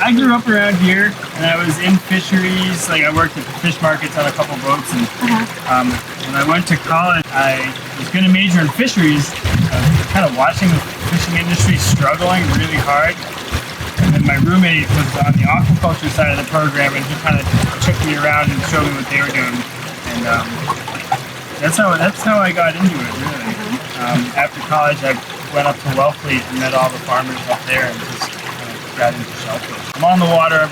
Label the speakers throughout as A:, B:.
A: I grew up around here, and I was in fisheries. Like, I worked at the fish markets on a couple boats, and when I went to college, I was going to major in fisheries. I was kind of watching the fishing industry struggling really hard. And then my roommate was on the aquaculture side of the program, and he kind of took me around and showed me what they were doing. And that's how I got into it, really. After college, I went up to Wellfleet and met all the farmers up there, and just kind of got into shellfish. I'm on the water,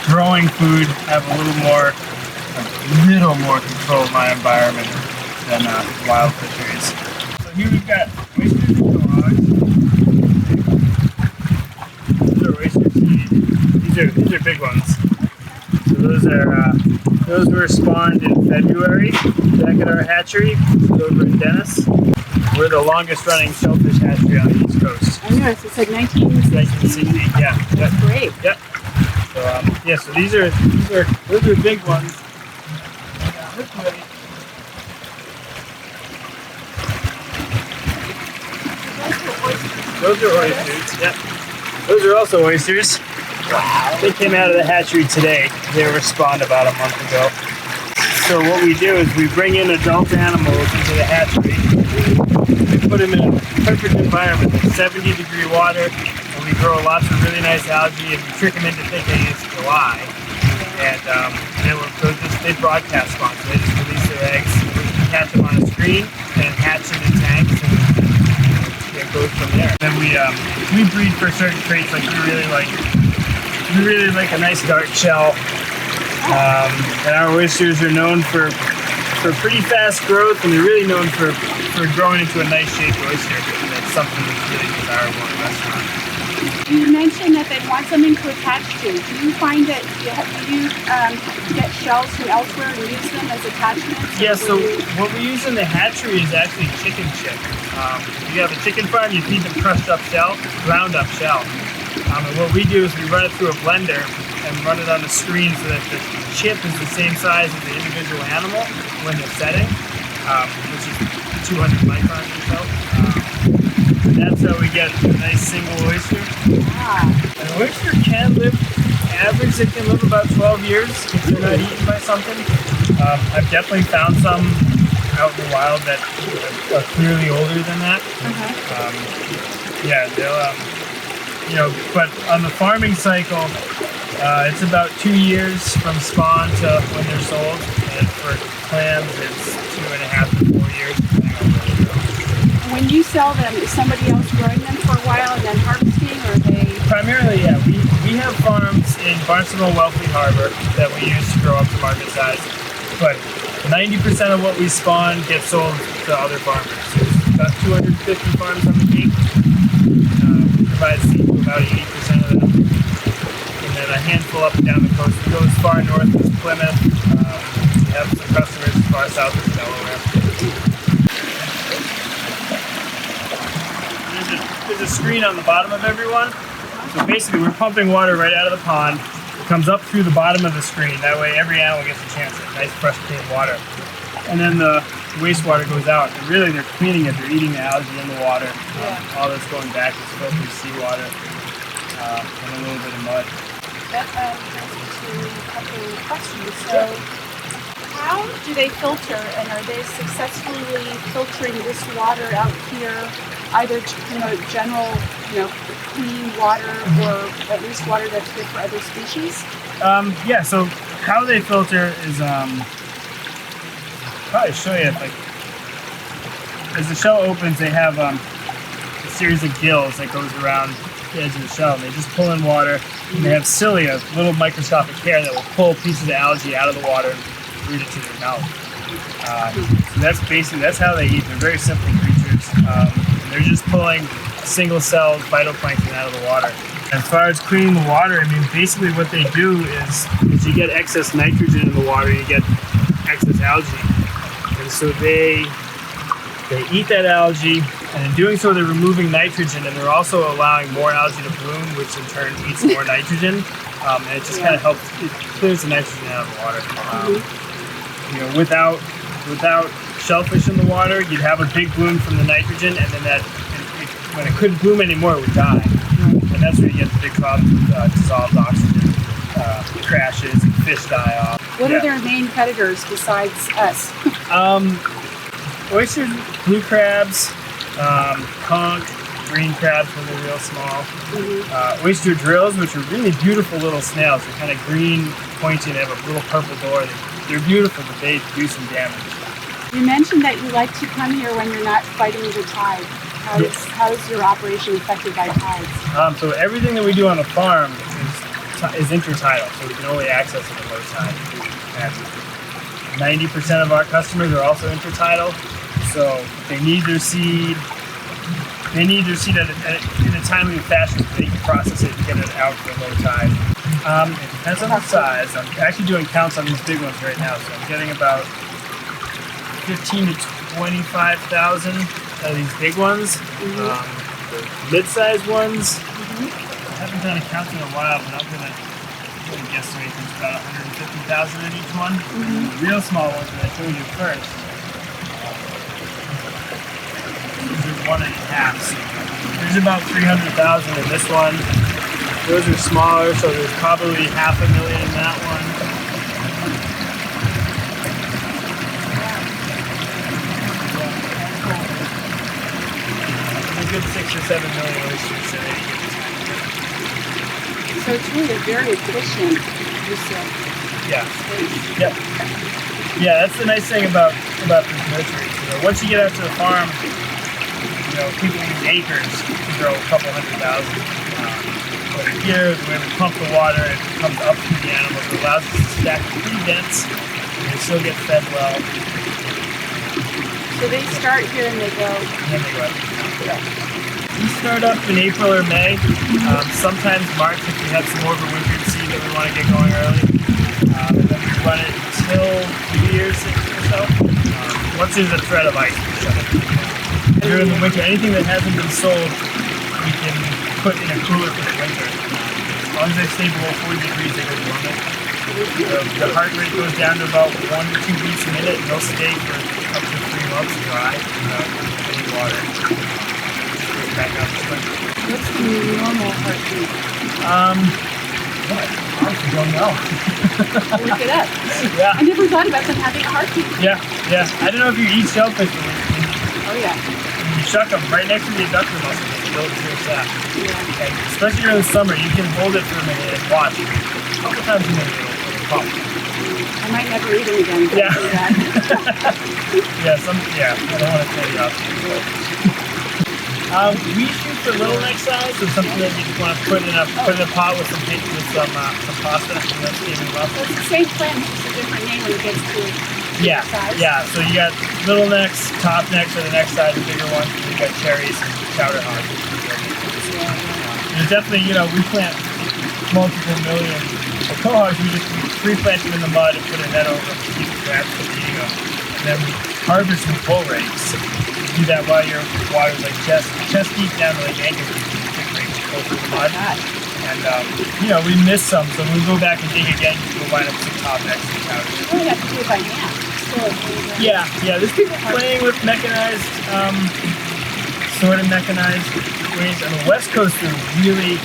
A: growing food, have a little more control of my environment than wild fisheries. So here we've got oysters and dogs. These are oyster seed. These are big ones. So those were spawned in February back at our hatchery over in Dennis. We're the longest running shellfish hatchery on the East Coast.
B: I know, it's like 1960.
A: Yeah.
B: That's great.
A: Yep. So those are big ones. Those are oysters. Yep. Those are also oysters. Wow. They came out of the hatchery today. They were spawned about a month ago. So what we do is we bring in adult animals into the hatchery. We put them in a perfect environment, like 70-degree water, and we grow lots of really nice algae, and we trick them into thinking it's July. And they broadcast spawn, so they just release their eggs. We can catch them on a screen and hatch them in tanks, and it goes from there. And then we breed for certain traits, like we really like a nice dark shell. And our oysters are known for pretty fast growth, and they're really known for growing into a nice shaped oyster. And that's something that's really desirable in a restaurant.
B: You mentioned that they want something to attach to. Do you find that you get shells from elsewhere and use them as attachments?
A: Yeah, so what we use in the hatchery is actually chicken chip. If you have a chicken farm, you feed them crushed up shell, ground up shell. And what we do is we run it through a blender and run it on the screen so that the chip is the same size as the individual animal when they're setting, which is 200 microns or so. And that's how we get a nice single oyster. An oyster can live, average, it can live about 12 years if they're not eaten by something. I've definitely found some out in the wild that are clearly older than that. They'll, but on the farming cycle, it's about 2 years from spawn to when they're sold, and for clams, it's 2.5 to 4 years, depending on where they go.
B: When you sell them, is somebody else growing them for a while and then harvesting, or are they?
A: Primarily, yeah. We have farms in Barnstable, Wellfleet Harbor that we use to grow up to market size, but 90% of what we spawn gets sold to other farmers. There's about 250 farms on the Cape. We provide seed to about 80% of them. And then a handful up and down the coast. We go as far north as Plymouth. We have some customers as far south as Delaware. There's a screen on the bottom of every one. So basically we're pumping water right out of the pond. It comes up through the bottom of the screen. That way every animal gets a chance at nice fresh clean water. And then the wastewater goes out. And really they're cleaning it. They're eating the algae in the water. All that's going back is filtered seawater and a little bit of mud.
B: That brings me to a couple of questions. So, how do they filter, and are they successfully filtering this water out here, either general, clean water, or at least water that's good for other species?
A: So how they filter is probably show you as the shell opens, they have a series of gills that goes around the edge of the shell, and they just pull in water, and they have cilia, little microscopic hair that will pull pieces of algae out of the water and root it to their mouth. So that's how they eat. They're very simple creatures. They're just pulling single-celled phytoplankton out of the water. As far as cleaning the water, basically what they do is you get excess nitrogen in the water, you get excess algae, and so they eat that algae. And in doing so, they're removing nitrogen, and they're also allowing more algae to bloom, which in turn eats more nitrogen. And it just kind of helps, it clears the nitrogen out of the water. Without shellfish in the water, you'd have a big bloom from the nitrogen, and then when it couldn't bloom anymore, it would die. And and that's where you get the big problems with dissolved oxygen, crashes, and fish die off.
B: What are their main predators besides us?
A: Oysters, blue crabs, conch, green crabs when they're real small. Oyster drills, which are really beautiful little snails. They're kind of green, pointy, and they have a little purple door. They're beautiful, but they do some damage.
B: You mentioned that you like to come here when you're not fighting the tide. How is your operation affected by tides?
A: So everything that we do on the farm is intertidal, so we can only access it at low tide. And 90% of our customers are also intertidal, so they need their seed. They need their seed in a timely fashion so they can process it and get it out for low tide. It depends on the size. I'm actually doing counts on these big ones right now, so I'm getting about 15 to 25,000 of these big ones. The mid-sized ones, I haven't done a count in a while, but I'm gonna guesstimate there's about 150,000 in each one. The real small ones that I told you first, these are 1.5. So there's about 300,000 in this one. Those are smaller, so there's probably 500,000 in that one. A good 6 or 7 million oysters in any given time.
B: So it's really very efficient use of
A: Yeah.
B: space.
A: Yep. Yeah, that's the nice thing about these nurseries. You know, once you get out to the farm, you know, people use acres to grow a couple 100,000. But here, the way we pump the water, it comes up through the animals. It allows us to stack it pretty dense, and they still get fed well.
B: So they start here and they go.
A: And then they go out. Yeah. We start up in April or May, sometimes March if we have some more of a wintered seed that we want to get going early. And then we run it until New Year's or so. Once there's a threat of ice, we shut it. During the winter, anything that hasn't been sold, we can put in a cooler for the winter. As long as they stay below 40 degrees, they go dormant. The heart rate goes down to about 1 to 2 beats a minute, and they'll stay for up to 3 months dry without any water. Back out this winter.
B: What's the normal heartbeat?
A: I honestly don't know.
B: Look it up.
A: Yeah.
B: I never thought about them having a heartbeat.
A: Yeah. I don't know if you eat shellfish, but
B: Oh yeah.
A: you shuck them right next to the adductor muscle, it builds your sap.
B: Yeah.
A: And especially during the summer, you can hold it for a minute and watch. A couple times a minute, it'll pump.
B: I might never eat them again.
A: Yeah.
B: Do that.
A: I don't want to tell you off. We shoot for little neck size, so something that you just want to put in a pot with some pasta and then steam them up.
B: So it's the same plant, just a different name when it gets to size.
A: Yeah. So you got little necks, top necks are the next size, the bigger ones. And you got cherries and chowder hogs. There's definitely, we plant multiple million. The cohogs, we just pre-plant them in the mud and put a net over them to keep the crabs from eating them. And then we harvest them full rakes. Do that while your water's like chest deep down to like ankle deep, big rakes go through the mud. And we miss some, so when we go back and dig again, we'll wind up with some top necks and chowder.
B: You really have to do it by hand.
A: Yeah. There's people playing with mechanized, sort of mechanized ways. On the West Coast, they're really,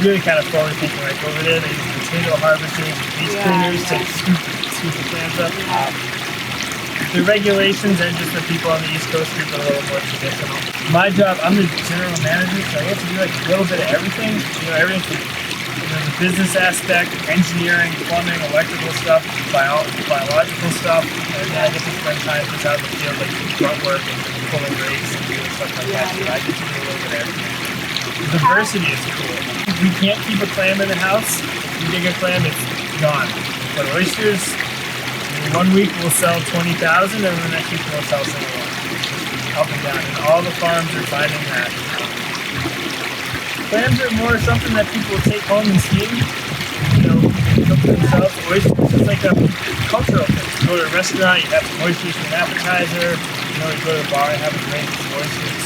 A: really kind of forward thinking. Like over there, they use potato harvesters, beach cleaners to scoop the plants up. The regulations and just the people on the East Coast keep it a little more traditional. My job, I'm the general manager, so I have to do like a little bit of everything. Everything from the business aspect, engineering, plumbing, electrical stuff, biological stuff, and then I get to spend time just out in the field, like grunt work and pulling rakes and doing stuff like that. So I get to do a little bit of everything. The diversity is cool. We can't keep a clam in the house. If you dig a clam, it's gone. But oysters, in 1 week we'll sell 20,000, and the next week we'll sell some more. Up and down, and all the farms are finding that. Clams are more something that people take home and steam. Cook themselves. Oysters is like a cultural thing. You go to a restaurant, you have some oysters for an appetizer. You go to the bar and have a drink with some oysters.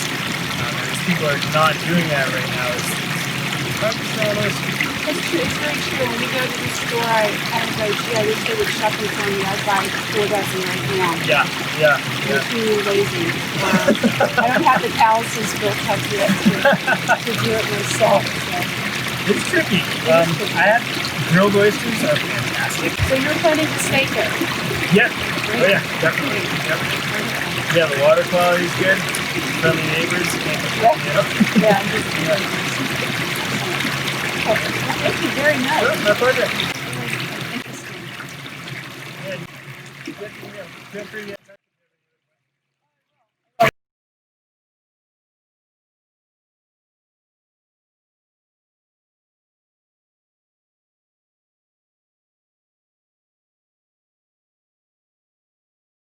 A: People are not doing that right now. It's hard to sell oysters.
B: It's true. It's very true. When we go to the store, I kind of go, gee, I wish they would shop in for me. I'd buy 4 dozen right now.
A: Yeah.
B: I'm too lazy. I don't have the calluses built up yet to do it myself. So.
A: It's tricky. I had grilled oysters are fantastic.
B: So you're planning to stay here?
A: Yeah. Oh yeah, definitely. Yep. Yeah, the water quality is good. Friendly neighbors.
B: Yeah. Yeah. Okay. Well, thank you very much.
A: Sure, my pleasure.
B: Interesting.
A: Yeah. Good for you.